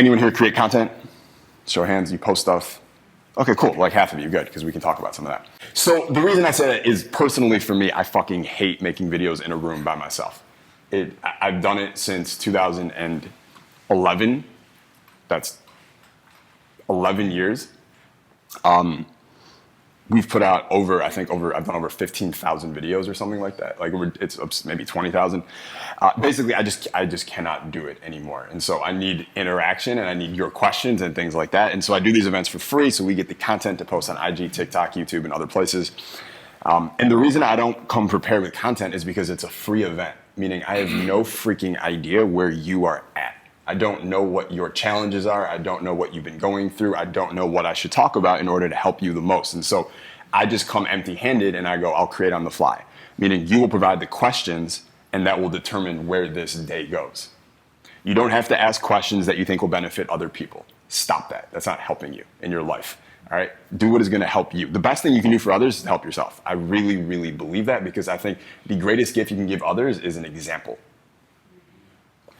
Anyone here create content? Show of hands, you post stuff. Okay, cool, like half of you, good, because we can talk about some of that. So the reason I say that is personally for me, I fucking hate making videos in a room by myself. I've done it since 2011. That's 11 years. We've put out I've done over 15,000 videos or something like that. Like it's maybe 20,000. Basically, I just cannot do it anymore. And so I need interaction and I need your questions and things like that. And so I do these events for free. So we get the content to post on IG, TikTok, YouTube, and other places. And the reason I don't come prepared with content is because it's a free event, meaning I have no freaking idea where you are at. I don't know what your challenges are. I don't know what you've been going through. I don't know what I should talk about in order to help you the most. And so I just come empty-handed and I go, I'll create on the fly, meaning you will provide the questions and that will determine where this day goes. You don't have to ask questions that you think will benefit other people. Stop that. That's not helping you in your life. All right? Do what is going to help you. The best thing you can do for others is help yourself. I really, really believe that because I think the greatest gift you can give others is an example.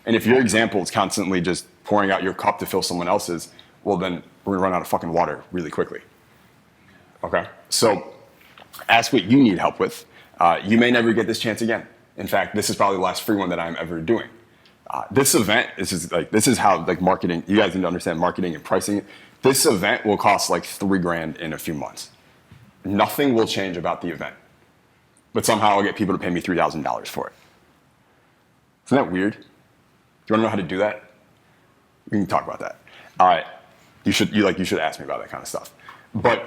And if your example is constantly just pouring out your cup to fill someone else's, well, then we're gonna run out of fucking water really quickly. Okay? So ask what you need help with. You may never get this chance again. In fact, this is probably the last free one that I'm ever doing. This event, this is how like marketing, you guys need to understand marketing and pricing. This event will cost like $3,000 in a few months. Nothing will change about the event. But somehow I'll get people to pay me $3,000 for it. Isn't that weird? Do you want to know how to do that? We can talk about that. All right. You should ask me about that kind of stuff. But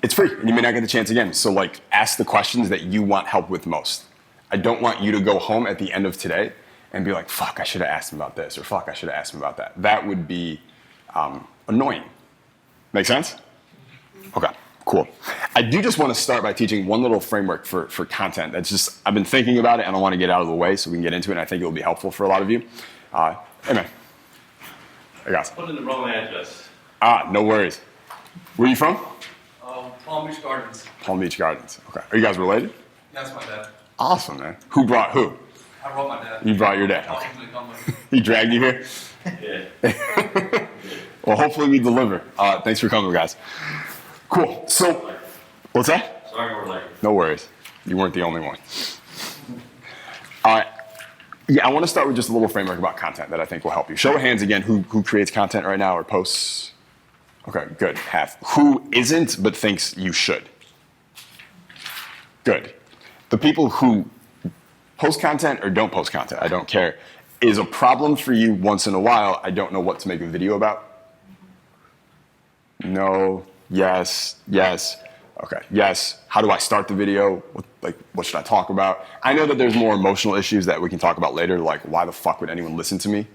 it's free, and you may not get the chance again. So like, ask the questions that you want help with most. I don't want you to go home at the end of today and be like, fuck, I should have asked him about this, or fuck, I should have asked him about that. That would be annoying. Make sense? Okay, cool. I do just want to start by teaching one little framework for content. That's just, I've been thinking about it and I want to get out of the way so we can get into it, and I think it will be helpful for a lot of you. Hey man. Hey guys. Put in the wrong address. No worries. Where are you from? Palm Beach Gardens. Palm Beach Gardens. Okay. Are you guys related? That's my dad. Awesome, man. Who brought who? I brought my dad. You brought your dad. Okay. He dragged you here? Yeah. Well, hopefully we deliver. Thanks for coming, guys. Cool. So, what's that? Sorry we're late. No worries. You weren't the only one. All right. Yeah, I want to start with just a little framework about content that I think will help you. Show of hands again, who creates content right now or posts? Okay, good. Half. Who isn't but thinks you should? Good. The people who post content or don't post content, I don't care, is a problem for you once in a while. I don't know what to make a video about. No, yes, yes. Okay, yes. How do I start the video? What should I talk about? I know that there's more emotional issues that we can talk about later, like why the fuck would anyone listen to me?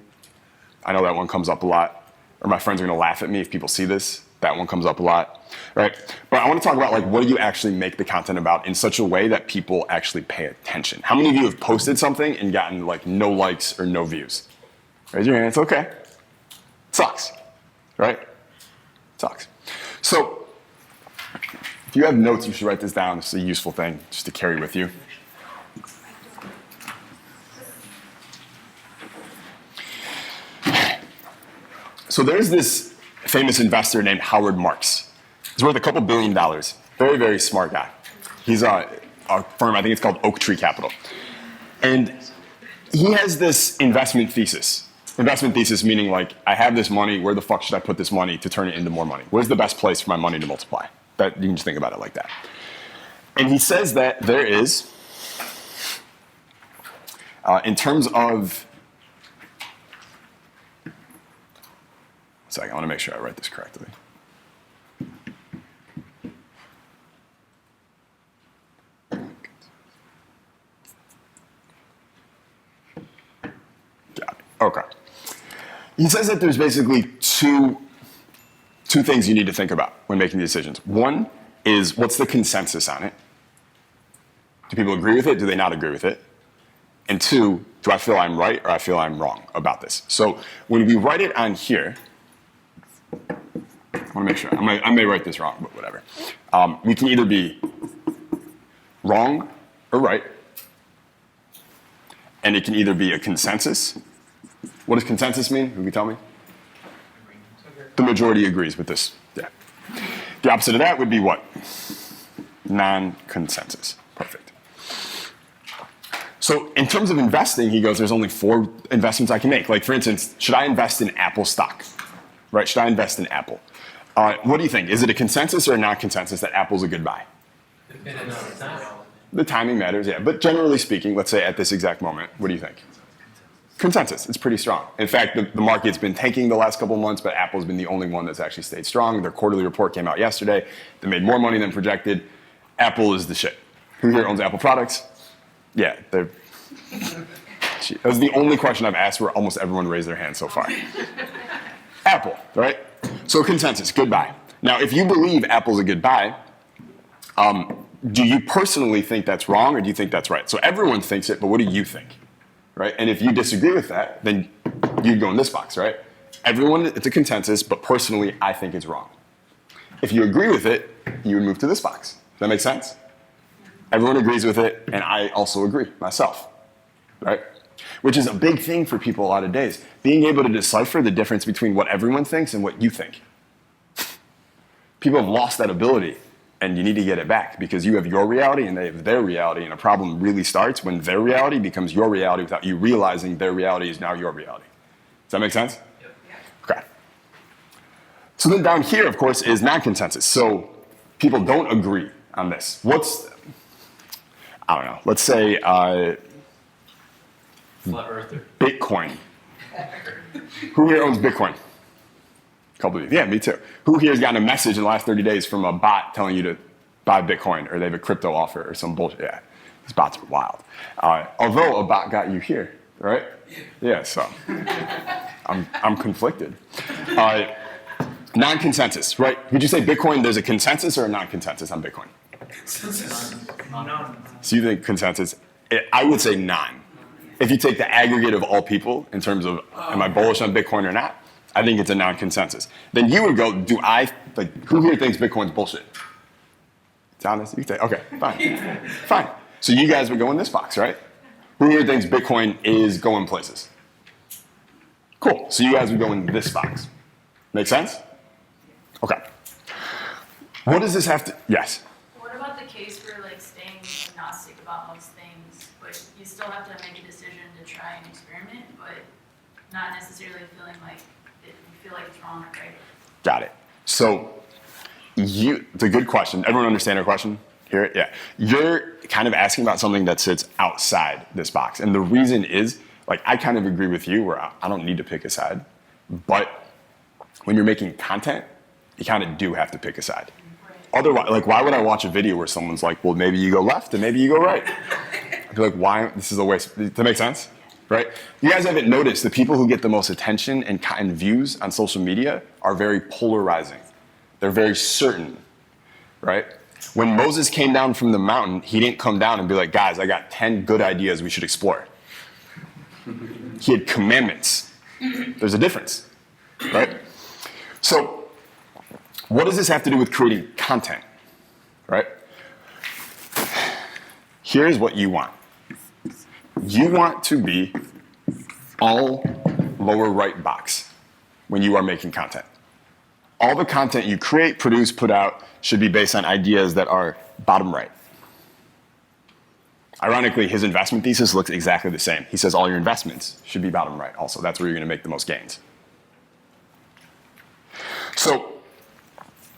I know that one comes up a lot. Or my friends are gonna laugh at me if people see this. That one comes up a lot, right? But I wanna talk about like, what do you actually make the content about in such a way that people actually pay attention? How many of you have posted something and gotten like no likes or no views? Raise your hand, it's okay. It sucks, right? It sucks. So, if you have notes, you should write this down. It's a useful thing just to carry with you. So there's this famous investor named Howard Marks. He's worth a couple $1 billion. Very, very smart guy. He's a firm, I think it's called Oak Tree Capital. And he has this investment thesis. Investment thesis meaning like, I have this money, where the fuck should I put this money to turn it into more money? Where's the best place for my money to multiply? That, you can just think about it like that. And he says that there is, in terms of, I want to make sure I write this correctly. Got it. Okay. He says that there's basically two things you need to think about when making decisions. One is, what's the consensus on it? Do people agree with it? Do they not agree with it? And two, do I feel I'm right or I feel I'm wrong about this? So when we write it on here, I want to make sure. I may write this wrong, but whatever. We can either be wrong or right. And it can either be a consensus What does consensus mean? Who can tell me? The majority agrees with this. Yeah. The opposite of that would be what? Non-consensus. Perfect. So in terms of investing, he goes, there's only 4 investments I can make. Like, for instance, should I invest in Apple stock? Right? Should I invest in Apple? What do you think? Is it a consensus or a non-consensus that Apple's a good buy? The timing matters, yeah. But generally speaking, let's say at this exact moment, what do you think? Consensus. It's pretty strong. In fact, the market's been tanking the last couple of months, but Apple's been the only one that's actually stayed strong. Their quarterly report came out yesterday. They made more money than projected. Apple is the shit. Who here owns Apple products? Yeah, they're... That was the only question I've asked where almost everyone raised their hand so far. Apple, right? So consensus, good buy. Now, if you believe Apple's a good buy, do you personally think that's wrong or do you think that's right? So everyone thinks it, but what do you think? Right? And if you disagree with that, then you'd go in this box, right? Everyone, it's a consensus, but personally, I think it's wrong. If you agree with it, you would move to this box. Does that make sense? Everyone agrees with it, and I also agree, myself, right? Which is a big thing for people a lot of days. Being able to decipher the difference between what everyone thinks and what you think. People have lost that ability, and you need to get it back because you have your reality and they have their reality, and a problem really starts when their reality becomes your reality without you realizing their reality is now your reality. Does that make sense? Yep. Okay. So then down here, of course, is non-consensus. So people don't agree on this. I don't know, let's say Flat earther. Bitcoin. Who here owns Bitcoin? A couple of you. Yeah, me too. Who here has gotten a message in the last 30 days from a bot telling you to buy Bitcoin or they have a crypto offer or some bullshit? Yeah, these bots are wild. Although a bot got you here, right? Yeah, so I'm conflicted. Non-consensus, right? Would you say Bitcoin, there's a consensus or a non-consensus on Bitcoin? Consensus. No. So you think consensus? I would say non. If you take the aggregate of all people in terms of am I bullish on Bitcoin or not, I think it's a non-consensus. Then you would go, who here thinks Bitcoin's bullshit? It's honest, you say, okay, fine. Fine. So you guys would go in this box, right? Who here thinks Bitcoin is going places? Cool, so you guys would go in this box. Make sense? Okay. What does this have to, yes? What about the case for like staying agnostic about most things, but you still have to make a decision to try and experiment, but not necessarily feeling like you feel like it's wrong or right? Got it. So it's a good question. Everyone understand our question? Hear it? Yeah. You're kind of asking about something that sits outside this box. And the reason is, like, I kind of agree with you where I don't need to pick a side, but when you're making content, you kind of do have to pick a side. Otherwise, like, why would I watch a video where someone's like, well, maybe you go left and maybe you go right? I'd be like, why? This is a waste. Does that make sense? Right? You guys haven't noticed the people who get the most attention and views on social media are very polarizing. They're very certain, right? When Moses came down from the mountain, he didn't come down and be like, guys, I got 10 good ideas we should explore. He had commandments. There's a difference, right? So, what does this have to do with creating content, right? Here's what you want. You want to be all lower right box when you are making content. All the content you create, produce, put out should be based on ideas that are bottom right. Ironically, his investment thesis looks exactly the same. He says all your investments should be bottom right also. That's where you're going to make the most gains. So,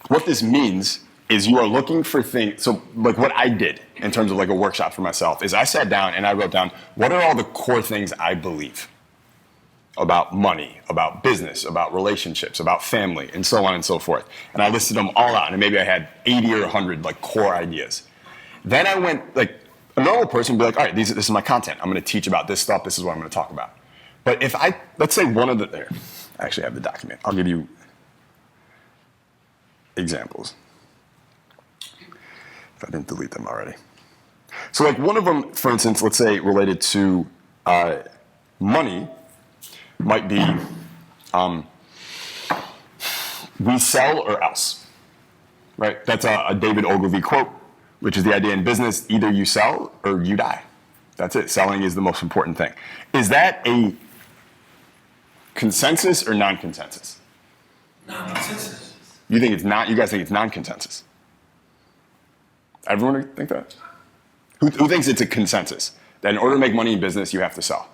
what this means is you are looking for things, so like what I did in terms of like a workshop for myself is I sat down and I wrote down, what are all the core things I believe about money, about business, about relationships, about family, and so on and so forth. And I listed them all out, and maybe I had 80 or 100 like core ideas. Then I went, like a normal person would be like, all right, this is my content. I'm gonna teach about this stuff, this is what I'm gonna talk about. But if let's say one of there, I actually have the document. I'll give you examples. If I didn't delete them already. So like one of them, for instance, let's say related to money might be we sell or else, right? That's a David Ogilvy quote, which is the idea in business, either you sell or you die. That's it. Selling is the most important thing. Is that a Consensus or non-consensus? Non-consensus. You think it's not? You guys think it's non-consensus? Everyone think that? Who thinks it's a consensus? That in order to make money in business, you have to sell?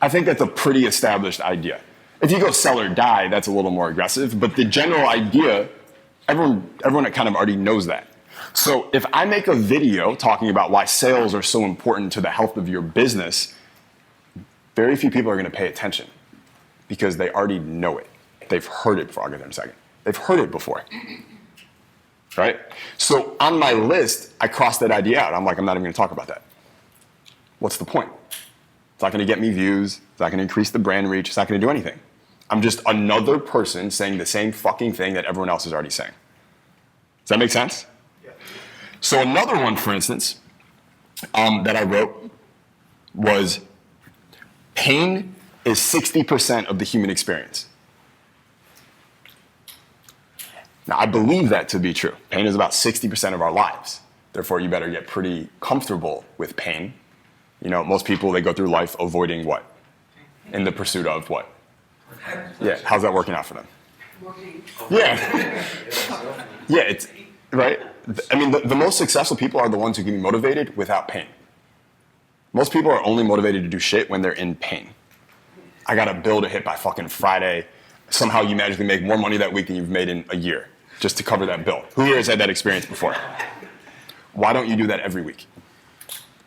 I think that's a pretty established idea. If you go sell or die, that's a little more aggressive, but the general idea, everyone kind of already knows that. So if I make a video talking about why sales are so important to the health of your business, very few people are going to pay attention because they already know it. They've heard it before. I'll get there in a second. They've heard it before. Right? So on my list, I crossed that idea out. I'm like, I'm not even going to talk about that. What's the point? It's not going to get me views. It's not going to increase the brand reach. It's not going to do anything. I'm just another person saying the same fucking thing that everyone else is already saying. Does that make sense? Yeah. So another one, for instance, that I wrote was pain is 60% of the human experience. Now, I believe that to be true. Pain is about 60% of our lives. Therefore, you better get pretty comfortable with pain. You know, most people, they go through life avoiding what? In the pursuit of what? Yeah, how's that working out for them? Yeah. Yeah, it's, right? I mean, the most successful people are the ones who can be motivated without pain. Most people are only motivated to do shit when they're in pain. I gotta build a hit by fucking Friday. Somehow you magically make more money that week than you've made in a year just to cover that bill. Who here has had that experience before? Why don't you do that every week?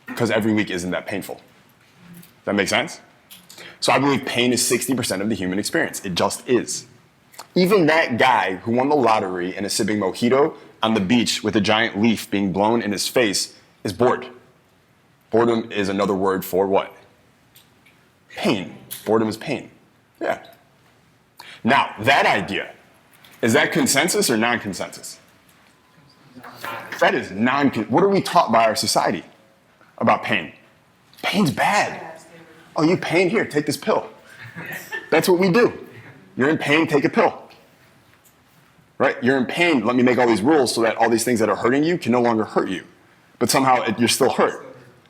Because every week isn't that painful. Does that make sense? So I believe pain is 60% of the human experience. It just is. Even that guy who won the lottery and is sipping mojito on the beach with a giant leaf being blown in his face is bored. Boredom is another word for what? Pain. Boredom is pain. Yeah. Now, that idea, is that consensus or non-consensus? That is what are we taught by our society about pain? Pain's bad. Oh, you pain? Here, take this pill. That's what we do. You're in pain, take a pill. Right? You're in pain, let me make all these rules so that all these things that are hurting you can no longer hurt you. But somehow you're still hurt.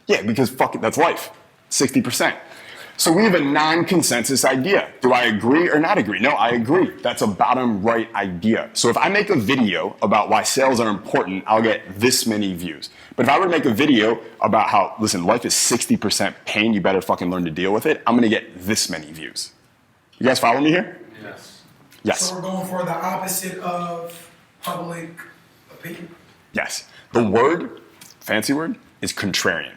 Yeah, because fuck it, that's life. 60%. So we have a non-consensus idea. Do I agree or not agree? No, I agree. That's a bottom right idea. So if I make a video about why sales are important, I'll get this many views. But if I were to make a video about how, listen, life is 60% pain, you better fucking learn to deal with it, I'm gonna get this many views. You guys follow me here? Yes. Yes. So we're going for the opposite of public opinion. Yes. The word, fancy word, is contrarian.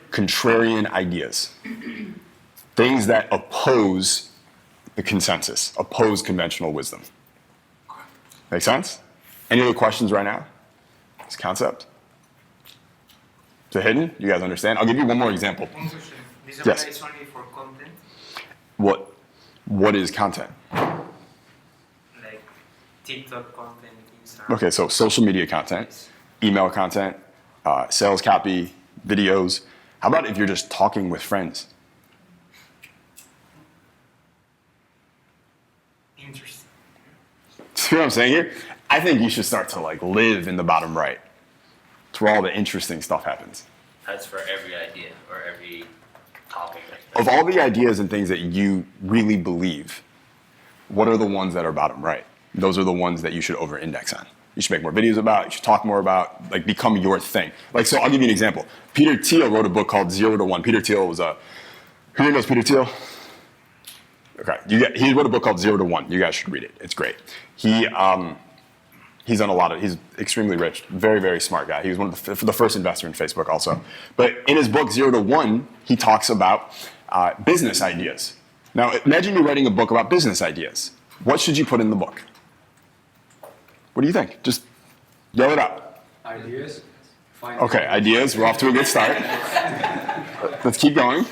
Contrarian ideas. Things that oppose the consensus, oppose conventional wisdom. Make sense? Any other questions right now? This concept? Is it hidden? You guys understand? I'll give you one more example. One question. This Yes. is only for content, What is content? like TikTok content, Instagram. Okay, so social media content, email content, sales copy, videos. How about if you're just talking with friends? Interesting. See what I'm saying here? I think you should start to like live in the bottom right. It's where all the interesting stuff happens. That's for every idea or every topic. Of all the ideas and things that you really believe, what are the ones that are bottom right? Those are the ones that you should over-index on. You should make more videos about, you should talk more about, like become your thing. Like, so I'll give you an example. Peter Thiel wrote a book called 0 to 1. Peter Thiel was who here knows Peter Thiel? Okay, he wrote a book called 0 to 1. You guys should read it. It's great. He's done he's extremely rich, very, very smart guy. He was one of the first investor in Facebook also. But in his book, 0 to 1, he talks about business ideas. Now, imagine you're writing a book about business ideas. What should you put in the book? What do you think? Just yell it out. Ideas. Okay, ideas. We're off to a good start. Let's keep going.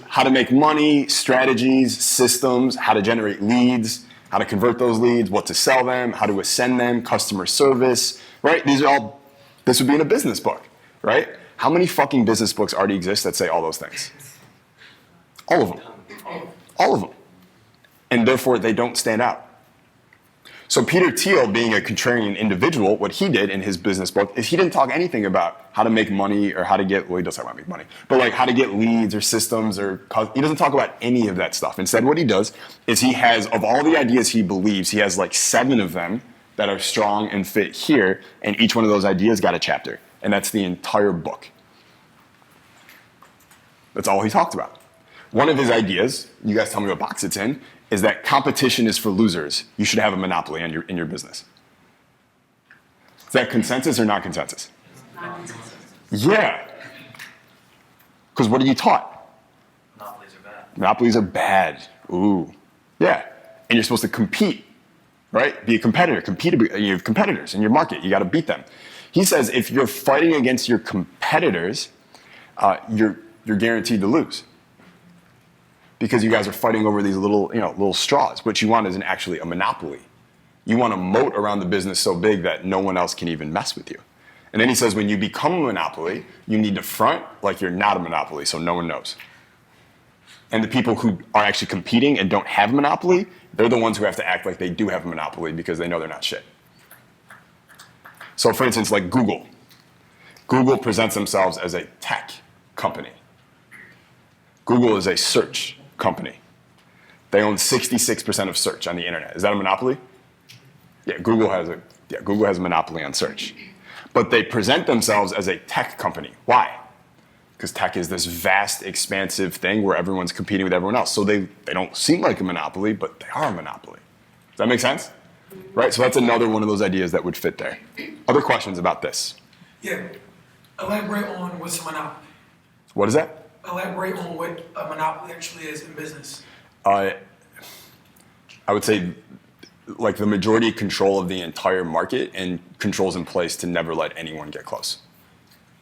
How to make money, strategies, systems, how to generate leads, how to convert those leads, what to sell them, how to ascend them, customer service, right? This would be in a business book, right? How many fucking business books already exist that say all those things? All of them. All of them. And therefore, they don't stand out. So Peter Thiel, being a contrarian individual, what he did in his business book is he didn't talk anything about how to make money or how to get, well, he does talk about make money, but like how to get leads or systems he doesn't talk about any of that stuff. Instead, what he does is he has, of all the ideas he believes, he has like 7 of them that are strong and fit here, and each one of those ideas got a chapter. And that's the entire book. That's all he talked about. One of his ideas, you guys tell me what box it's in, is that competition is for losers. You should have a monopoly in your business. Is that consensus or not consensus? Yeah. Because what are you taught? Monopolies are bad. Monopolies are bad. Ooh. Yeah. And you're supposed to compete, right? Be a competitor. You have competitors in your market. You got to beat them. He says if you're fighting against your competitors, you're guaranteed to lose. Because you guys are fighting over these little straws. What you want isn't actually a monopoly. You want a moat around the business so big that no one else can even mess with you. And then he says when you become a monopoly, you need to front like you're not a monopoly so no one knows. And the people who are actually competing and don't have a monopoly, they're the ones who have to act like they do have a monopoly because they know they're not shit. So for instance, like Google. Google presents themselves as a tech company. Google is a search company. They own 66% of search on the internet. Is that a monopoly? Yeah, Google has a monopoly on search. But they present themselves as a tech company. Why? Because tech is this vast, expansive thing where everyone's competing with everyone else. So they don't seem like a monopoly, but they are a monopoly. Does that make sense? Right, so that's another one of those ideas that would fit there. Other questions about this? Yeah. Elaborate on what's a monopoly. What is that? Elaborate on what a monopoly actually is in business. I would say like the majority control of the entire market and controls in place to never let anyone get close.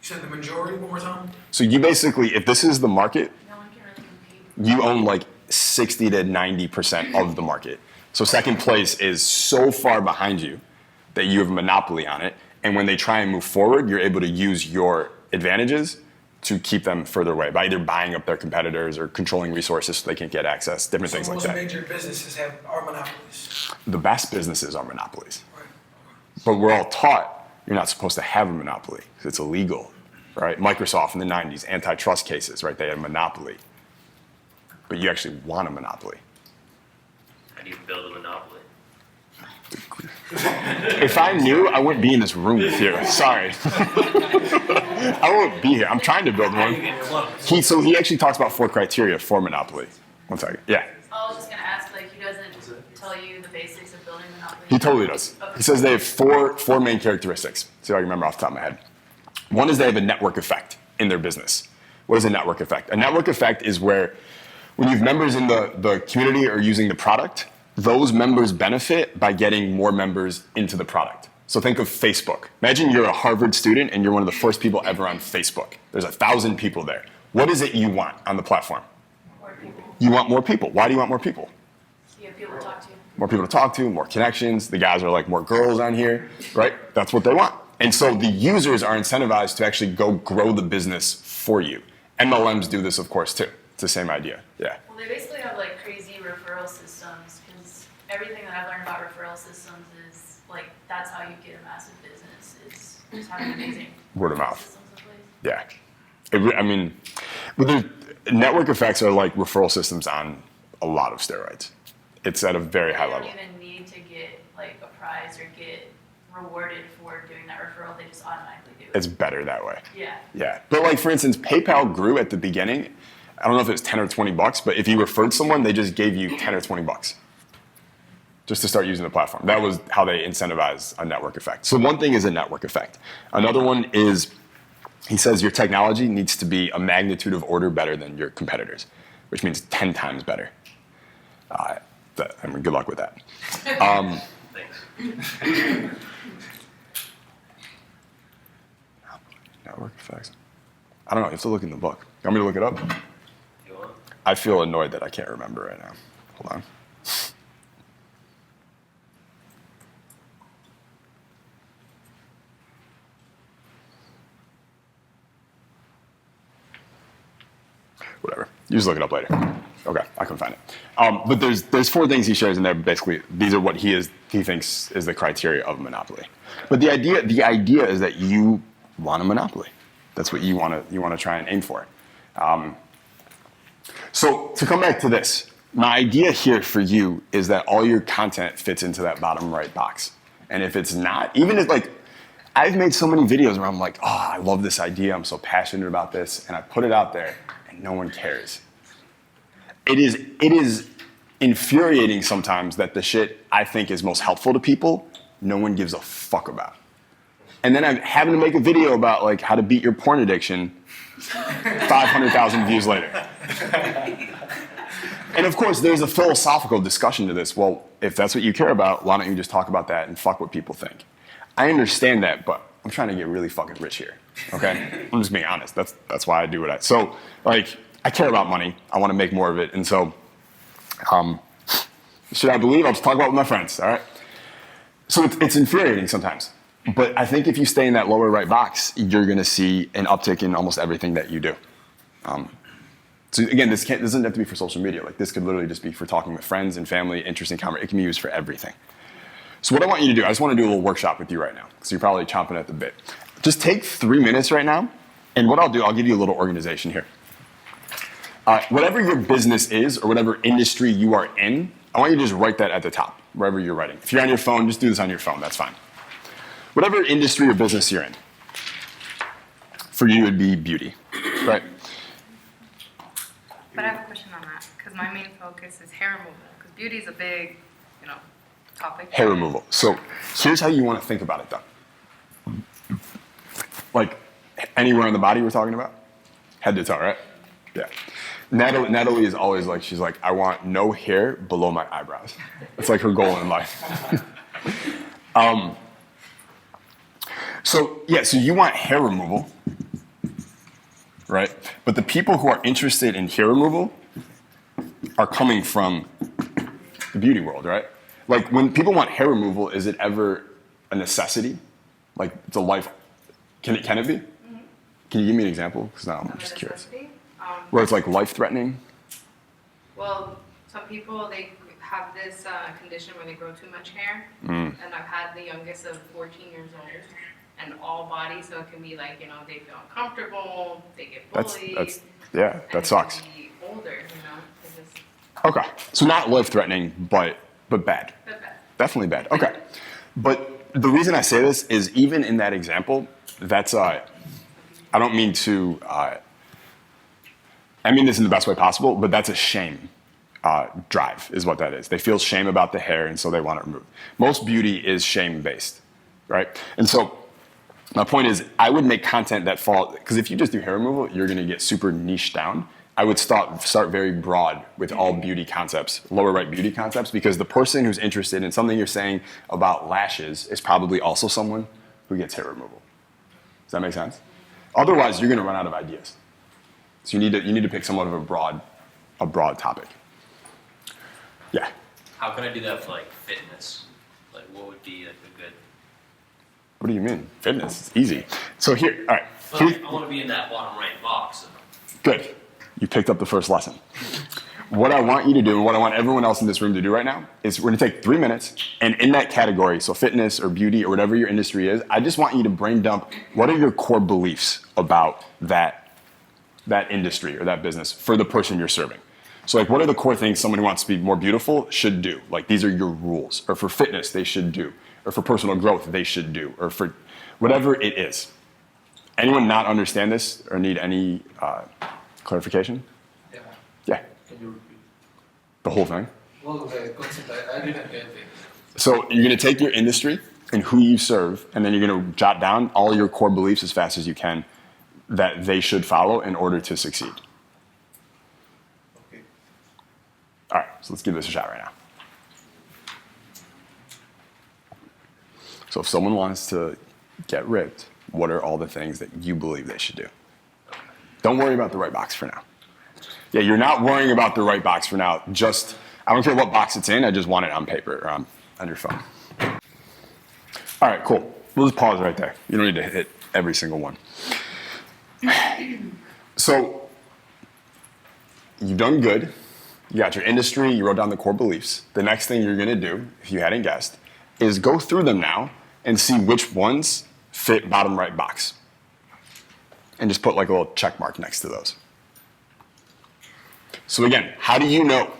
You said the majority, one more time? So you basically, if this is the market, No one can really compete. you own like 60 to 90% of the market. So second place is so far behind you that you have a monopoly on it. And when they try and move forward, you're able to use your advantages to keep them further away by either buying up their competitors or controlling resources so they can't get access, different things So like most that. major businesses are monopolies. The best businesses are monopolies. Right. But we're all taught you're not supposed to have a monopoly because it's illegal, right? Microsoft in the 90s, antitrust cases, right? They had a monopoly. But you actually want a monopoly. How do you build a monopoly? If I knew, I wouldn't be in this room with you. Sorry. I wouldn't be here. I'm trying to build one. So he actually talks about 4 criteria for monopoly. One second. Yeah. I was just gonna ask, like, he doesn't tell you the basics of building Monopoly. He totally does. He says they have four main characteristics. See if I can remember off the top of my head. One is they have a network effect in their business. What is a network effect? A network effect is where when you have members in the community or using the product, those members benefit by getting more members into the product. So think of Facebook. Imagine you're a Harvard student and you're one of the first people ever on Facebook. There's 1,000 people there. What is it you want on the platform? More people. You want more people. Why do you want more people? You have people to talk to. More people to talk to, more connections. The guys are like, more girls on here, right? That's what they want. And so the users are incentivized to actually go grow the business for you. MLMs do this, of course, too. It's the same idea. Yeah. Well, they basically have like crazy referral systems because everything that I've learned about referral systems is like that's how you get a massive business is just having amazing Word of mouth. systems in place. Yeah. I mean, but the network effects are like referral systems on a lot of steroids. It's at a very high level. They don't even need to get like a prize or get rewarded for doing that referral. They just automatically do it. It's better that way. Yeah. Yeah. But like, for instance, PayPal grew at the beginning. I don't know if it was 10 or 20 bucks, but if you referred someone, they just gave you 10 or 20 bucks just to start using the platform. That was how they incentivize a network effect. So one thing is a network effect. Another one is, he says your technology needs to be a magnitude of order better than your competitors, which means 10 times better. I mean, good luck with that. Thanks. Network effects. I don't know. You have to look in the book. You want me to look it up? You want? I feel annoyed that I can't remember right now. Hold on. Whatever. You just look it up later. Okay, I couldn't find it. But there's 4 things he shares in there. Basically, these are what he thinks is the criteria of monopoly. But the idea is that you want a monopoly. That's what you want to try and aim for. So to come back to this, my idea here for you is that all your content fits into that bottom right box. And if it's not, even if like, I've made so many videos where I'm like, oh, I love this idea. I'm so passionate about this. And I put it out there and no one cares. It is infuriating sometimes that the shit I think is most helpful to people, no one gives a fuck about. And then I'm having to make a video about like how to beat your porn addiction 500,000 views later. And of course, there's a philosophical discussion to this. Well, if that's what you care about, why don't you just talk about that and fuck what people think? I understand that, but I'm trying to get really fucking rich here, okay? I'm just being honest. That's why I do what so, like, I care about money. I want to make more of it. And so, should I believe? I'll just talk about it with my friends, all right? So it's infuriating sometimes. But I think if you stay in that lower right box, you're going to see an uptick in almost everything that you do. So again, this doesn't have to be for social media. Like this could literally just be for talking with friends and family, interesting conversation. It can be used for everything. So what I want you to do, I just want to do a little workshop with you right now, because you're probably chomping at the bit. Just take 3 minutes right now, and what I'll do, I'll give you a little organization here. Whatever your business is, or whatever industry you are in, I want you to just write that at the top, wherever you're writing. If you're on your phone, just do this on your phone, that's fine. Whatever industry or business you're in. For you, it'd be beauty, right? But I have a question on that, because my main focus is hair removal, because beauty is a big, topic. Hair removal. So here's how you want to think about it, though. Like, anywhere on the body we're talking about? Head to toe, right? Yeah. Natalie is always like, she's like, I want no hair below my eyebrows. It's like her goal in life. So you want hair removal, right? But the people who are interested in hair removal are coming from the beauty world, right? Like when people want hair removal, is it ever a necessity? Like it's a life, can it be? Mm-hmm. Can you give me an example? Because now I'm just curious. Where it's like life-threatening? Well, some people, they have this condition where they grow too much hair. And I've had the youngest of 14 years old. And all body, so it can be like, they feel uncomfortable, they get bullied. That sucks. Be older, Okay, so not life-threatening, but bad. But bad. Definitely bad. Okay, but the reason I say this is even in that example, that's I don't mean to. I mean this in the best way possible, but that's a shame drive, is what that is. They feel shame about the hair, and so they want it removed. Most beauty is shame-based, right? And so. My point is, I would make content that because if you just do hair removal, you're going to get super niche down. I would start very broad with all beauty concepts, lower right beauty concepts, because the person who's interested in something you're saying about lashes is probably also someone who gets hair removal. Does that make sense? Otherwise, you're going to run out of ideas. So you need to pick somewhat of a broad topic. Yeah. How can I do that for like fitness? Like what would be like a good? What do you mean? Fitness. It's easy. So here, all right. But I want to be in that bottom right box. Good. You picked up the first lesson. What I want you to do, and what I want everyone else in this room to do right now, is we're going to take 3 minutes, and in that category, so fitness or beauty or whatever your industry is, I just want you to brain dump what are your core beliefs about that industry or that business for the person you're serving. So like, what are the core things someone who wants to be more beautiful should do? Like, these are your rules. Or for fitness, they should do. Or for personal growth, they should do. Or for whatever it is. Anyone not understand this or need any clarification? Yeah. Yeah. Can you repeat? The whole thing? Well, the concept, I didn't get it. So you're going to take your industry and who you serve, and then you're going to jot down all your core beliefs as fast as you can that they should follow in order to succeed. Okay. All right, so let's give this a shot right now. So if someone wants to get ripped, what are all the things that you believe they should do? Don't worry about the right box for now. Yeah, you're not worrying about the right box for now. Just, I don't care what box it's in, I just want it on paper or on your phone. All right, cool. We'll just pause right there. You don't need to hit every single one. So you've done good. You got your industry, you wrote down the core beliefs. The next thing you're gonna do, if you hadn't guessed, is go through them now and see which ones fit bottom right box. And just put like a little check mark next to those. So again, how do you know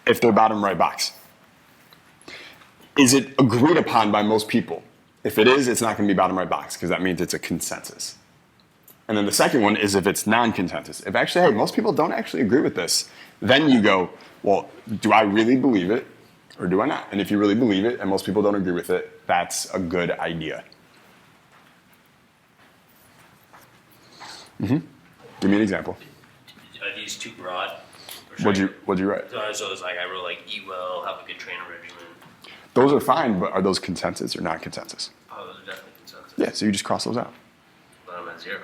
if they're bottom right box? Is it agreed upon by most people? If it is, it's not gonna be bottom right box because that means it's a consensus. And then the second one is if it's non-consensus. If actually, hey, most people don't actually agree with this, then you go, well, do I really believe it or do I not? And if you really believe it and most people don't agree with it, that's a good idea. Give me an example. Are these too broad? Or should What'd you write? So it's like I wrote like eat well, have a good training regimen. Those are fine, but are those consensus or non-consensus? Oh, those are definitely consensus. Yeah, so you just cross those out. But I'm at 0.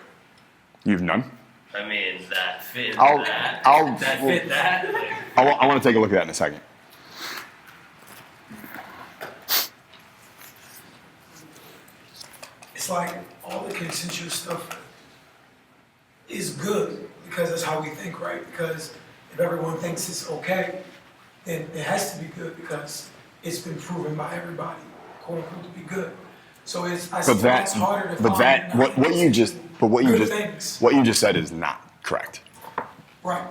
You have none? I mean, that fit I'll- that. I'll- that fit that. Like, I want to take a look at that in a second. It's like all the consensual stuff is good because that's how we think, right? Because if everyone thinks it's okay, then it has to be good because it's been proven by everybody, quote unquote, to be good. So it's I But feel it's harder to but find that, what you just good things. what you just said is not correct. Right.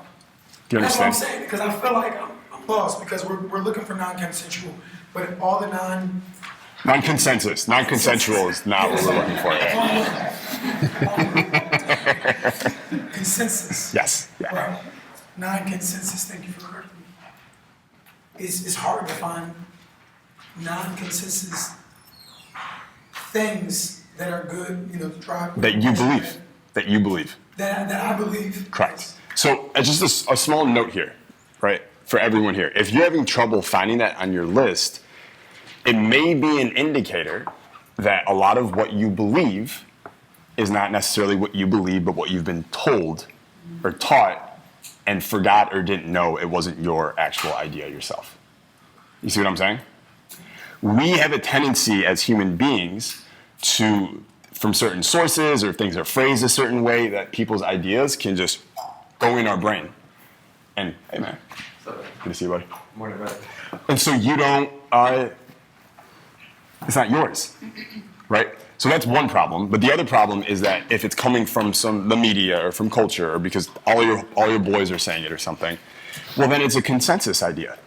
Do you That's what I'm understand? saying, because I feel like I'm lost because we're looking for non-consensual, but if all the Non-consensus. Non-consensual is not what we're looking for. consensus. Yes. Yeah. Right. Non-consensus, thank you for correcting me. It's hard to find non-consensus things that are good, to drive. That you believe. That you believe. That I believe. Correct. So just a small note here, right, for everyone here. If you're having trouble finding that on your list, it may be an indicator that a lot of what you believe is not necessarily what you believe, but what you've been told or taught and forgot or didn't know it wasn't your actual idea yourself. You see what I'm saying? We have a tendency as human beings to, from certain sources or if things are phrased a certain way, that people's ideas can just go in our brain. And, hey man, So, good to see you, buddy. morning, brother. And so you don't, it's not yours, right? So that's one problem. But the other problem is that if it's coming from the media or from culture or because all your boys are saying it or something, well then it's a consensus idea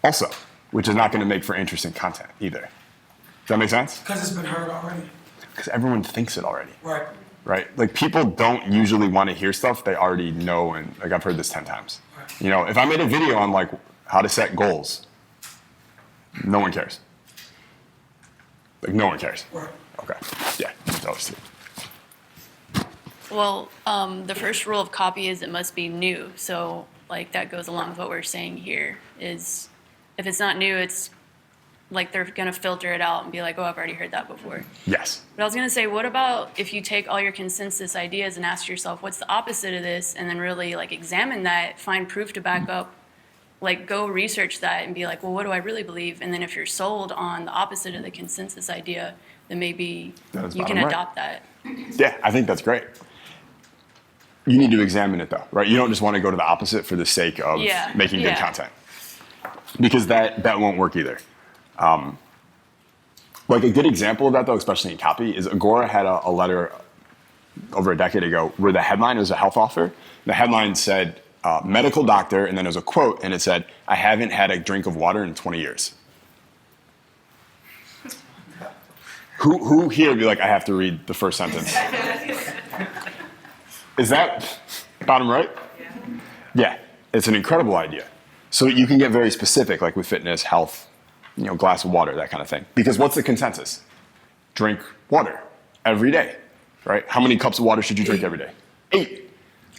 also, which is not going to make for interesting content either. Does that make sense? Because it's been heard already. Because everyone thinks it already, Right. right? Like people don't usually want to hear stuff they already know, and like I've heard this 10 times. Right. If I made a video on like how to set goals, no one cares. Like no one cares. Right. Okay. Yeah. That was it. Well, the first rule of copy is it must be new. So, like, that goes along with what we're saying here is if it's not new, it's like they're going to filter it out and be like, oh, I've already heard that before. Yes. But I was going to say, what about if you take all your consensus ideas and ask yourself, what's the opposite of this? And then really, like, examine that, find proof to back up, like, go research that and be like, well, what do I really believe? And then if you're sold on the opposite of the consensus idea, then maybe That is you can bottom right. adopt that. Yeah, I think that's great. You need to examine it though, right? You don't just want to go to the opposite for the sake of Yeah, making good yeah. content. Because that won't work either. Like a good example of that though, especially in copy, is Agora had a letter over a decade ago where the headline was a health offer. The headline said, medical doctor, and then there was a quote, and it said, I haven't had a drink of water in 20 years. Who here would be like, I have to read the first sentence? Is that bottom right? Yeah, it's an incredible idea. So you can get very specific, like with fitness, health, glass of water, that kind of thing. Because what's the consensus? Drink water every day, right? How many cups of water should you drink every day? 8.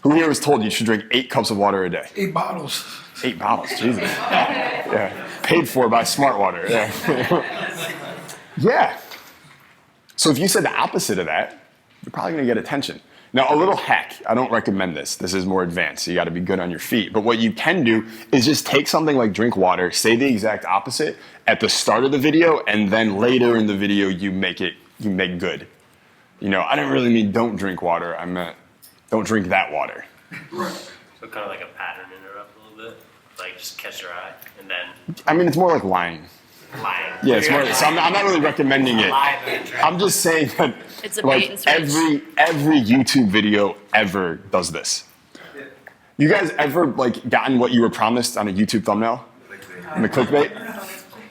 Who here was told you should drink 8 cups of water a day? 8 bottles. 8 bottles, Jesus. Yeah. Paid for by Smart Water. Yeah. Yeah. So if you said the opposite of that, you're probably going to get attention. Now, a little hack. I don't recommend this. This is more advanced, so you got to be good on your feet. But what you can do is just take something like drink water, say the exact opposite at the start of the video, and then later in the video you make good. I didn't really mean don't drink water. I meant don't drink that water. Right. So kind of like a pattern interrupt a little bit, like just catch your eye, and then I mean, it's more like lying. lying. Yeah, it's more, so I'm not really recommending it. I'm just saying that It's a bait and like switch. every YouTube video ever does this. You guys ever like gotten what you were promised on a YouTube thumbnail? In the clickbait?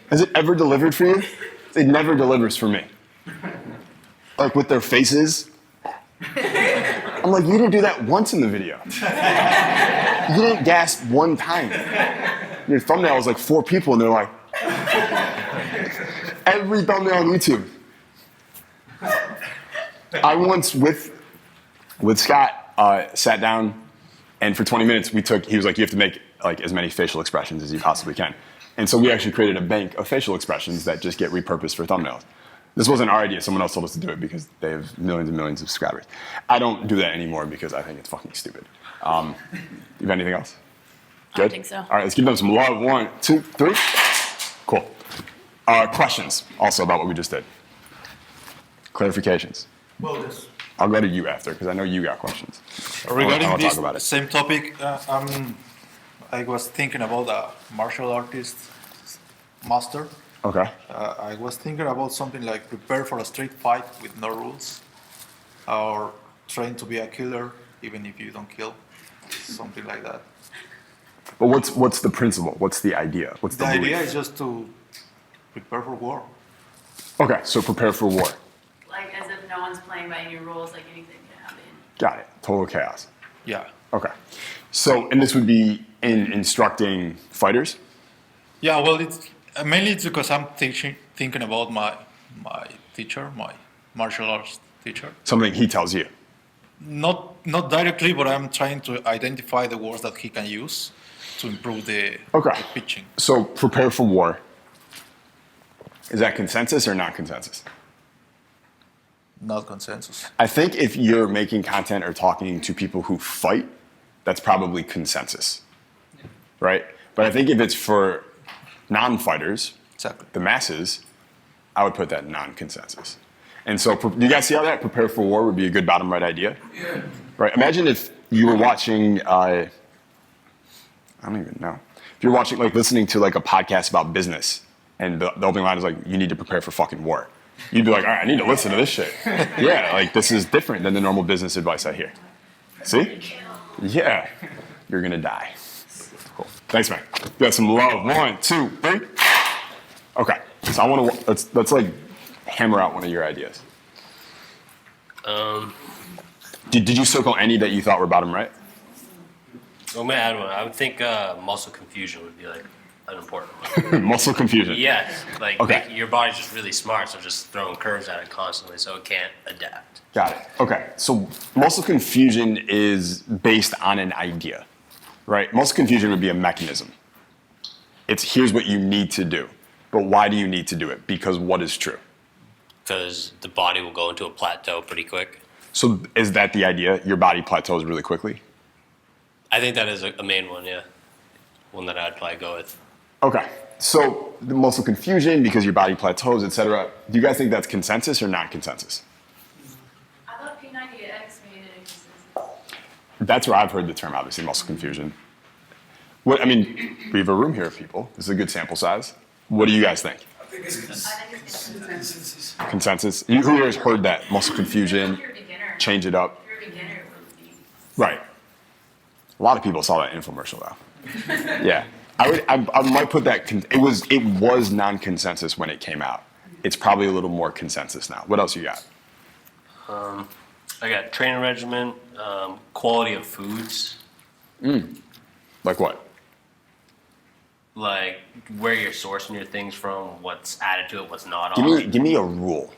Has it ever delivered for you? It never delivers for me. Like with their faces. I'm like, you didn't do that once in the video. You didn't gasp one time. Your thumbnail was like 4 people and they're like, every thumbnail on YouTube. I once with Scott sat down and for 20 minutes he was like, you have to make like as many facial expressions as you possibly can. And so we actually created a bank of facial expressions that just get repurposed for thumbnails. This wasn't our idea. Someone else told us to do it because they have millions and millions of subscribers. I don't do that anymore because I think it's fucking stupid. You have anything else? I Good? don't think so. All right, let's give them some love. 1, 2, 3. Cool. Questions also about what we just did. Clarifications. Well, this I'll go to you after because I know you got questions. regarding I'll this talk about it. same topic, I was thinking about a martial artist master. Okay. I was thinking about something like prepare for a street fight with no rules, or train to be a killer even if you don't kill, something like that. But what's the principle? What's the idea? What's the The idea belief? is just to prepare for war. Okay, so prepare for war. Like as if no one's playing by any rules, like anything can happen. Got it. Total chaos. Yeah. Okay. So, and this would be in instructing fighters? Yeah, well, it's because I'm thinking about my teacher, my martial arts teacher. Something he tells you. Not directly, but I'm trying to identify the words that he can use to improve the pitching. So prepare for war. Is that consensus or not consensus? Not consensus. I think if you're making content or talking to people who fight, that's probably consensus, right? But I think if it's for non-fighters, Exactly. the masses, I would put that non-consensus. And so, do you guys see how that prepare for war would be a good bottom right idea? Yeah. Right. Imagine if you were watching, I don't even know. If you're watching, like listening to like a podcast about business and the opening line is like, you need to prepare for fucking war. You'd be like, all right, I need to listen to this shit. Yeah, like this is different than the normal business advice I hear. See? Yeah. You're going to die. Cool. Thanks, man. You got some love. 1, 2, 3. Okay. So I want to, let's like hammer out one of your ideas. Did you circle any that you thought were bottom right? I'm gonna add one. I would think muscle confusion would be like an important one. Muscle confusion. Yes, like Okay. your body's just really smart, so just throwing curves at it constantly, so it can't adapt. Got it. Okay. So muscle confusion is based on an idea, right? Muscle confusion would be a mechanism. It's here's what you need to do. But why do you need to do it? Because what is true? Because the body will go into a plateau pretty quick. So is that the idea? Your body plateaus really quickly? I think that is a main one, yeah. One that I'd probably go with. Okay. So the muscle confusion because your body plateaus, etc. Do you guys think that's consensus or not consensus? I thought P90X made it a consensus. That's where I've heard the term, obviously, muscle confusion. What, I mean, we have a room here of people. This is a good sample size. What do you guys think? I think it's consensus. Consensus? Who here has heard that? Muscle confusion, If you're a beginner, change it up. if you're a beginner, it would be. Right. A lot of people saw that infomercial, though. Yeah. I might put that, it was non-consensus when it came out. It's probably a little more consensus now. What else you got? I got training regimen, quality of foods, Like what? like where you're sourcing your things from, what's added to it, what's not on it. Give me a rule.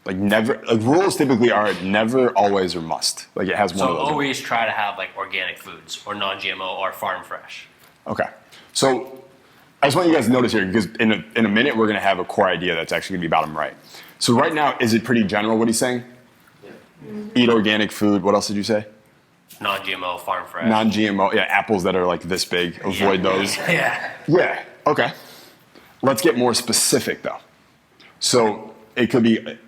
Like rules typically are never, always, or must. Like it has one So of those. always try to have like organic foods or non-GMO or farm fresh. Okay. So I just want you guys to notice here, because in a minute we're going to have a core idea that's actually going to be bottom right. So right now, is it pretty general what he's saying? Eat organic food. What else did you say? Non-GMO, farm fresh. Non-GMO. Yeah, apples that are like this big. Avoid those. Yeah. Yeah. Okay. Let's get more specific though. So it could be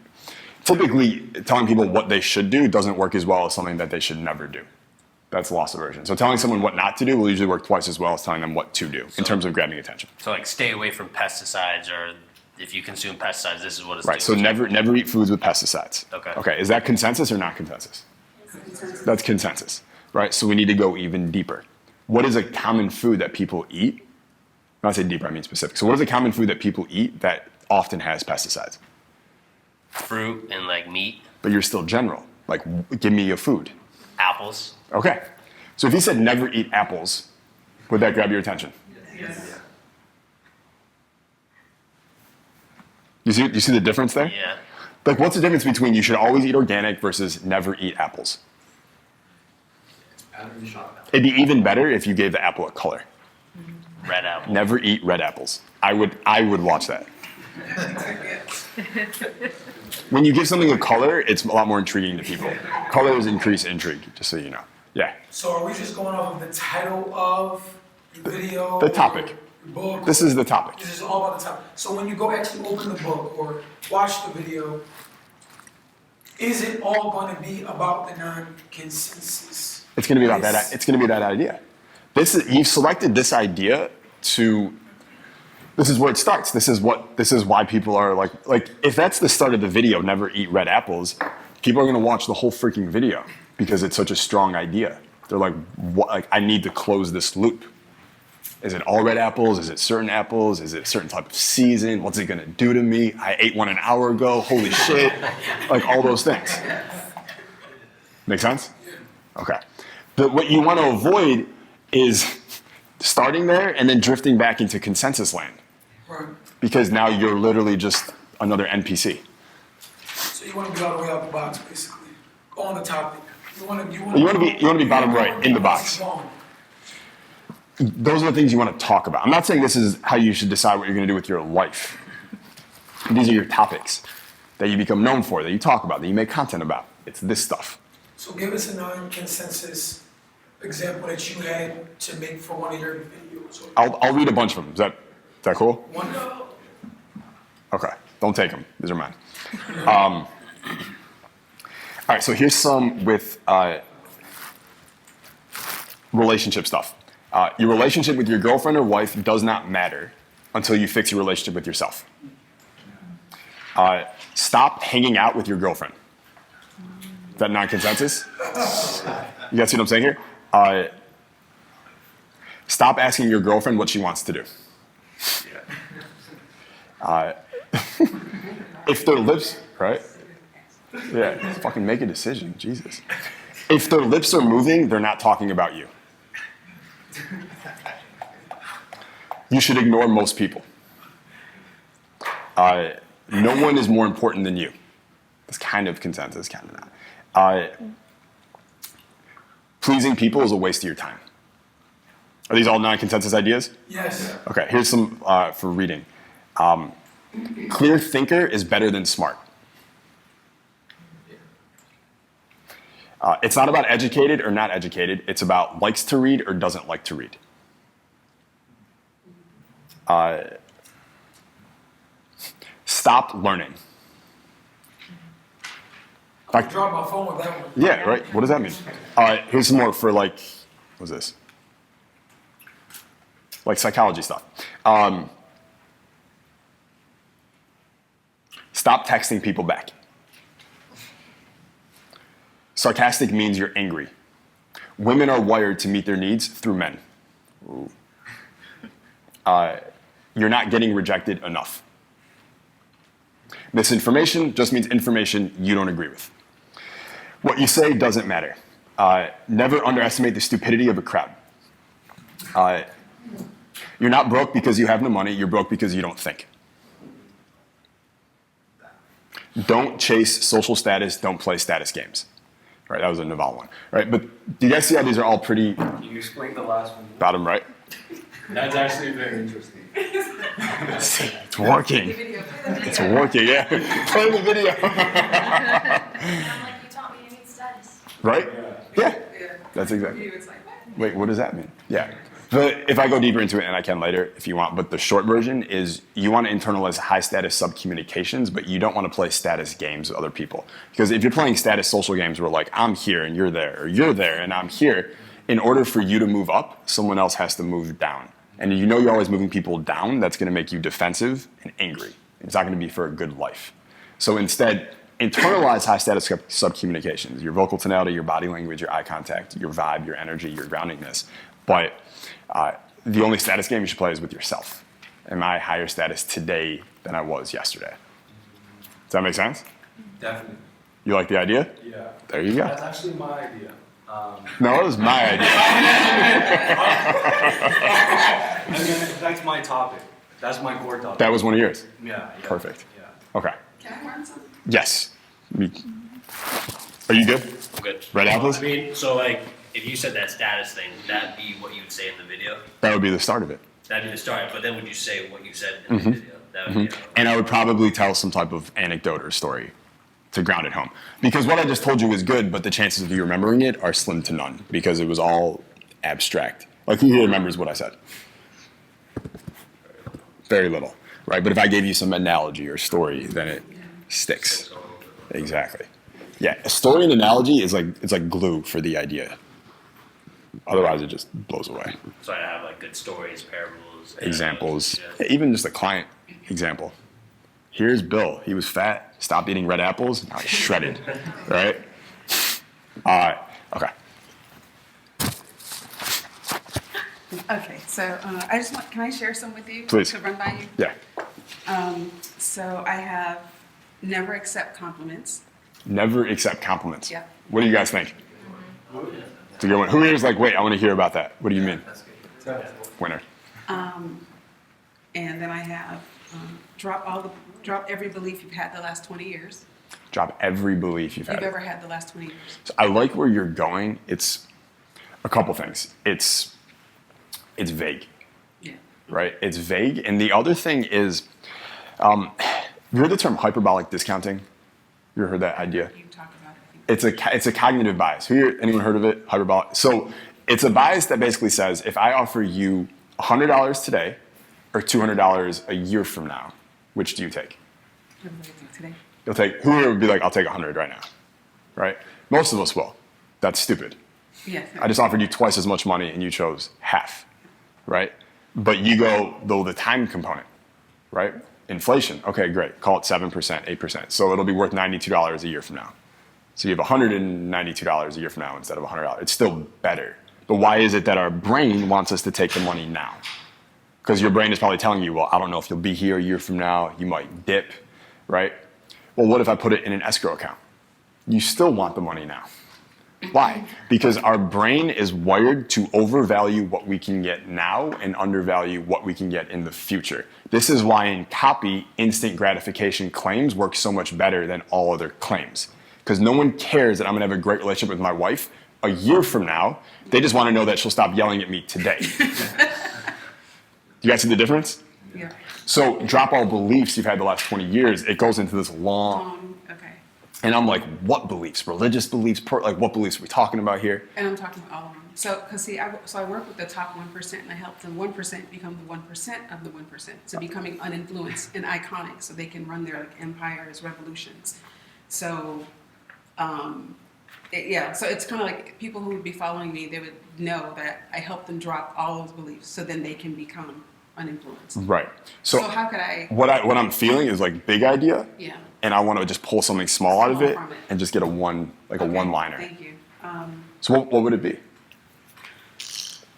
typically telling people what they should do doesn't work as well as something that they should never do. That's loss aversion. So telling someone what not to do will usually work twice as well as telling them what to do in terms of grabbing attention. So like stay away from pesticides, or if you consume pesticides, this is what it's Right. So doing. never eat foods with pesticides. Okay. Okay. Is that consensus or not consensus? That's consensus. Right. So we need to go even deeper. What is a common food that people eat? When I say deeper, I mean specific. So what is a common food that people eat that often has pesticides? Fruit and like meat, But you're still general. Like, give me a food. apples. Okay. So if he said never eat apples, would that grab your attention? Yes. You see the difference there? Yeah. Like, what's the difference between you should always eat organic versus never eat apples? It'd be even better if you gave the apple a color. Red apple. Never eat red apples. I would watch that. When you give something a color, it's a lot more intriguing to people. Colors increase intrigue, just so you know. Yeah. So are we just going off of the title of the video? The topic. Or book? This is the topic. This is all about the topic. So when you go actually open the book or watch the video, is it all going to be about the non-consensus? It's going to be about that. It's going to be that idea. You've selected this idea to. This is where it starts. This is why people are like if that's the start of the video, never eat red apples, people are going to watch the whole freaking video because it's such a strong idea. They're like, what? Like, I need to close this loop. Is it all red apples? Is it certain apples? Is it a certain type of season? What's it going to do to me? I ate one an hour ago. Holy shit. Like all those things. Make sense? Okay. But what you want to avoid is starting there and then drifting back into consensus land. Right. Because now you're literally just another NPC. So you want to be all the way out the box, basically, on the topic. You want to be bottom right in the box. Those are the things you want to talk about. I'm not saying this is how you should decide what you're going to do with your life. These are your topics that you become known for, that you talk about, that you make content about. It's this stuff. So give us a non-consensus example that you had to make for one of your videos. I'll read a bunch of them. Is that cool? One. Okay. Don't take them. These are mine. All right. So here's some with relationship stuff. Your relationship with your girlfriend or wife does not matter until you fix your relationship with yourself. Stop hanging out with your girlfriend. Is that non-consensus? You guys see what I'm saying here? Stop asking your girlfriend what she wants to do. If their lips, right? Yeah, fucking make a decision, Jesus. If their lips are moving, they're not talking about you. You should ignore most people. No one is more important than you. It's kind of consensus, kind of not. Pleasing people is a waste of your time. Are these all non-consensus ideas? Yes. Okay, here's some for reading. Clear thinker is better than smart. It's not about educated or not educated. It's about likes to read or doesn't like to read. Stop learning. I dropped my phone with that one. Yeah, right. What does that mean? Here's some more for like, what's this? Like psychology stuff. Stop texting people back. Sarcastic means you're angry. Women are wired to meet their needs through men. Ooh. You're not getting rejected enough. Misinformation just means information you don't agree with. What you say doesn't matter. Never underestimate the stupidity of a crowd. You're not broke because you have no money. You're broke because you don't think. Don't chase social status. Don't play status games. Right, that was a Naval one. Right, but do you guys see how these are all pretty Can you explain the last one? bottom right? That's actually very interesting. It's working. It's working, yeah. Play the video. And I'm like, you taught me to need status. Right? Yeah. Yeah. That's exactly. Wait, what does that mean? Yeah. If I go deeper into it, and I can later if you want, but the short version is you want to internalize high status sub-communications, but you don't want to play status games with other people. Because if you're playing status social games where like I'm here and you're there, or you're there and I'm here, in order for you to move up, someone else has to move down. And you know you're always moving people down, that's going to make you defensive and angry. It's not going to be for a good life. So instead, internalize high status sub-communications, your vocal tonality, your body language, your eye contact, your vibe, your energy, your groundingness. But the only status game you should play is with yourself. Am I higher status today than I was yesterday? Does that make sense? Definitely. You like the idea? Yeah. There you go. That's actually my idea. No, it was my idea. I mean, that's my topic. That's my core topic. That was one of yours. Yeah. Perfect. Yeah. Okay. Can I learn something? Yes. Are you good? I'm good. Red apples? I mean, so like, if you said that status thing, would that be what you would say in the video? That would be the start of it. That'd be the start, but then would you say what you said in the video? That would be And I would probably tell some type of anecdote or story to ground it home. Because what I just told you was good, but the chances of you remembering it are slim to none because it was all abstract. Like who here remembers what I said? Very little, right? But if I gave you some analogy or story, then it sticks. Exactly. Yeah, a story and analogy is like, it's like glue for the idea. Otherwise, it just blows away. So I have like good stories, parables, Examples, yeah. even just a client example. Here's Bill. He was fat, stopped eating red apples, now he's shredded, right? Okay. Okay, so I just want, can I share some with you? Please. To run by you? Yeah. So I have never accept compliments. Never accept compliments. Yeah. What do you guys think? It's a good one. Who here is like, wait, I want to hear about that. What do you mean? Winner. And then I have drop every belief you've had the last 20 years. Drop every belief you've had. You've ever had the last 20 years. So I like where you're going. It's a couple things. It's vague, Yeah. right? It's vague. And the other thing is, you heard the term hyperbolic discounting? You ever heard that idea? You talk about it, I think. It's a cognitive bias. Anyone heard of it? Hyperbolic. So it's a bias that basically says if I offer you $100 today or $200 a year from now, which do you take? Everybody think today. You'll take. Who would be like, I'll take 100 right now, right? Most of us will. That's stupid. Yes. I just offered you twice as much money and you chose half, right? But you go though the time component, right? Inflation. Okay, great. Call it 7%, 8%. So it'll be worth $92 a year from now. So you have $192 a year from now instead of $100. It's still better. But why is it that our brain wants us to take the money now? Because your brain is probably telling you, well, I don't know if you'll be here a year from now. You might dip, right? Well, what if I put it in an escrow account? You still want the money now. Why? Because our brain is wired to overvalue what we can get now and undervalue what we can get in the future. This is why in copy, instant gratification claims work so much better than all other claims. Because no one cares that I'm gonna have a great relationship with my wife a year from now. They just wanna know that she'll stop yelling at me today. You guys see the difference? Yeah. So drop all beliefs you've had the last 20 years. It goes into this long, Okay. and I'm like, what beliefs? Religious beliefs? Like, what beliefs are we talking about here? And I'm talking all of them. So, because see, I work with the top 1% and I help the 1% become the 1% of the 1%. So becoming uninfluenced and iconic so they can run their like empires, revolutions. So, so it's kind of like people who would be following me, they would know that I help them drop all those beliefs so then they can become uninfluenced. Right. So how could I? What I'm feeling is like big idea, Yeah. and I want to just pull something small out of Small it from it. and just get a one-liner. Thank you. So what would it be?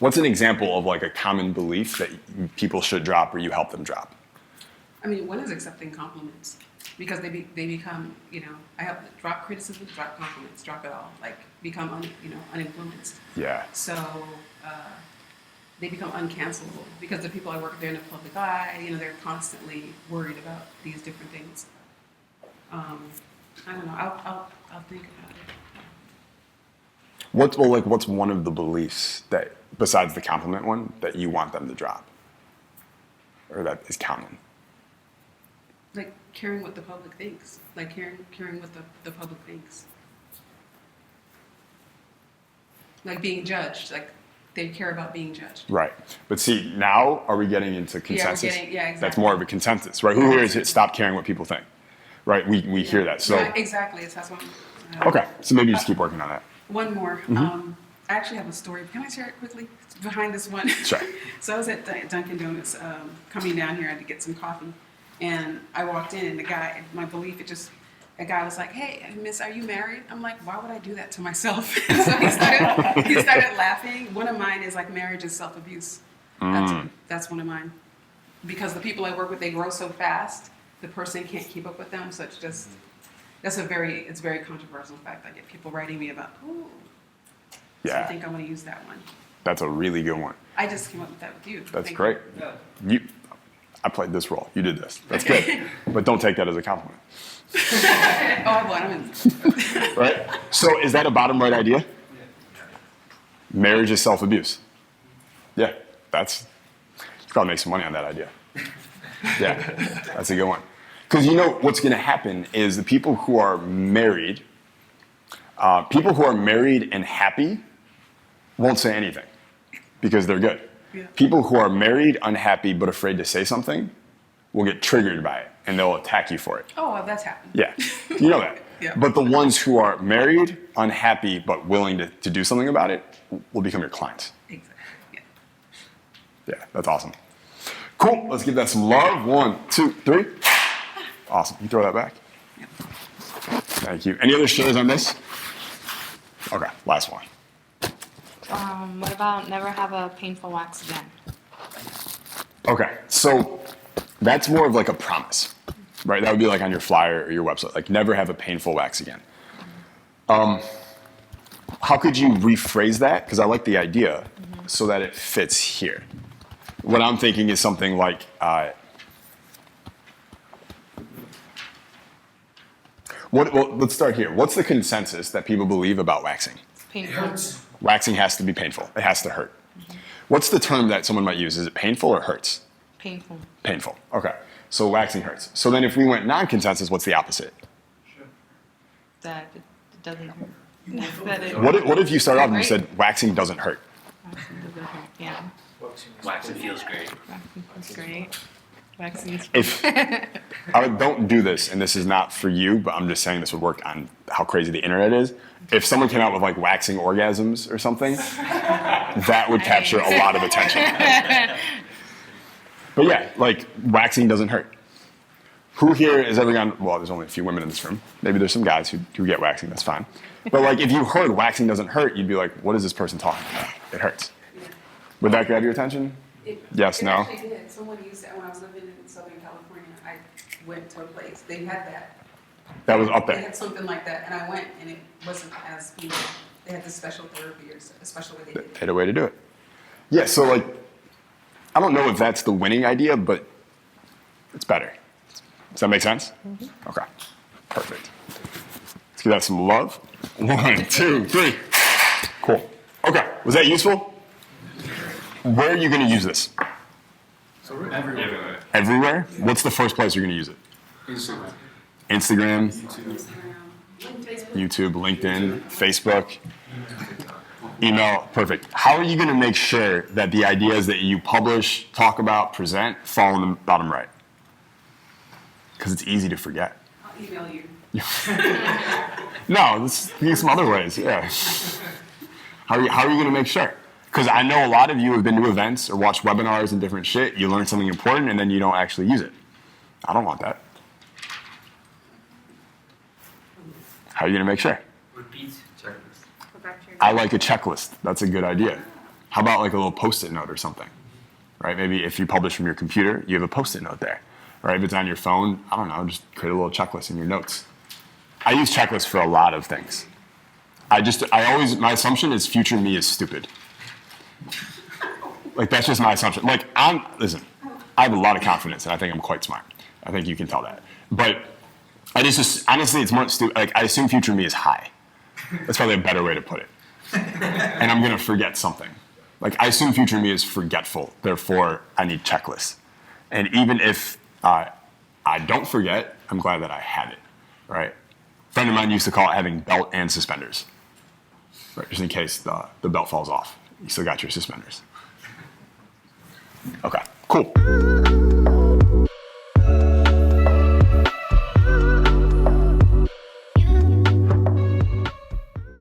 What's an example of like a common belief that people should drop or you help them drop? I mean, one is accepting compliments because they become, I help them drop criticism, drop compliments, drop it all, like become uninfluenced. Yeah. So they become uncancelable because the people I work with, they're in the public eye. They're constantly worried about these different things. I don't know. I'll think about it. What's one of the beliefs that, besides the compliment one, that you want them to drop, or that is common? Like caring what the public thinks. Like caring what the public thinks. Like being judged. Like they care about being judged. Right. But see, now are we getting into consensus? Exactly. That's more of a consensus, right? Who here is it? Stop caring what people think, right? We hear that. So Right, exactly. That's what okay. So maybe just keep working on that. One more. I actually have a story. Can I share it quickly? Behind this one. Sure. So I was at Dunkin' Donuts coming down here to get some coffee. And I walked in and the guy, my belief, a guy was like, "Hey, miss, are you married?" I'm like, "Why would I do that to myself?" So he started laughing. One of mine is like, marriage is self-abuse. That's one of mine. Because the people I work with, they grow so fast, the person can't keep up with them. So it's just, it's very controversial. In fact, I get people writing me about, "Ooh, so Yeah. I think I'm going to use that one." That's a really good one. I just came up with that with you. That's Thank great. I played this role. You did this. That's good. But don't take that as a compliment. You. Oh, I won. I'm in. Right? So is that a bottom right idea? Marriage is self-abuse. Yeah, you probably make some money on that idea. Yeah, that's a good one. Because you know what's going to happen is the people who are married and happy won't say anything because they're good. Yeah. People who are married, unhappy, but afraid to say something will get triggered by it and they'll attack you for it. Oh, well, that's happened. Yeah, you know that. Yeah. But the ones who are married, unhappy, but willing to do something about it will become your clients. Exactly. Yeah. Yeah, that's awesome. Cool, let's give that some love. 1, 2, 3. Awesome, you throw that back. Thank you. Any other shares on this? Okay, last one. What about never have a painful wax again? Okay, so that's more of like a promise, right? That would be like on your flyer or your website, like never have a painful wax again. How could you rephrase that? Because I like the idea so that it fits here. What I'm thinking is something like, well, let's start here. What's the consensus that people believe about waxing? It Painful. hurts. Waxing has to be painful. It has to hurt. What's the term that someone might use? Is it painful or hurts? Painful. Painful. Okay. So waxing hurts. So then if we went non-consensus, what's the opposite? That it doesn't hurt. That it What if you start off and you said waxing doesn't hurt? doesn't hurt. Yeah. Waxing feels great. Waxing is great. Waxing is If don't do this, and this is not for you, but I'm just saying this would work on how crazy the internet is. If someone came out with like waxing orgasms or something, that would capture a lot of attention. But yeah, like waxing doesn't hurt. Who here has ever gone, well, there's only a few women in this room. Maybe there's some guys who get waxing, that's fine. But like if you heard waxing doesn't hurt, you'd be like, what is this person talking about? It hurts. Would that grab your attention? Yes, no? It actually did. Someone used that when I was living in Southern California. I went to a place. They had that. That was up They there. had something like that, and I went, and it wasn't as painful. They had this special therapy or a special way they did it. They had a way to do it. Yeah, so like, I don't know if that's the winning idea, but it's better. Does that make sense? Okay, perfect. Let's give that some love. 1, 2, 3. Cool. Okay, was that useful? Where are you going to use this? Everywhere. Everywhere? What's the first place you're going to use it? Instagram. Instagram, Facebook. YouTube, LinkedIn, Facebook, email. Perfect. How are you going to make sure that the ideas that you publish, talk about, present fall in the bottom right? Because it's easy to forget. I'll email you. No, there's some other ways. Yeah. How are you going to make sure? Because I know a lot of you have been to events or watched webinars and different shit. You learn something important and then you don't actually use it. I don't want that. How are you going to make sure? Repeat checklist. Go back to your I like a checklist. That's a good idea. How about like a little post-it note or something? Right? Maybe if you publish from your computer, you have a post-it note there. Right? If it's on your phone, I don't know, just create a little checklist in your notes. I use checklists for a lot of things. My assumption is future me is stupid. Like that's just my assumption. Like listen, I have a lot of confidence and I think I'm quite smart. I think you can tell that. But honestly, it's more stupid. Like I assume future me is high. That's probably a better way to put it. And I'm gonna forget something. Like I assume future me is forgetful. Therefore, I need checklists. And even if I don't forget, I'm glad that I have it. Right? A friend of mine used to call it having belt and suspenders. Right? Just in case the belt falls off. You still got your suspenders. Okay, cool.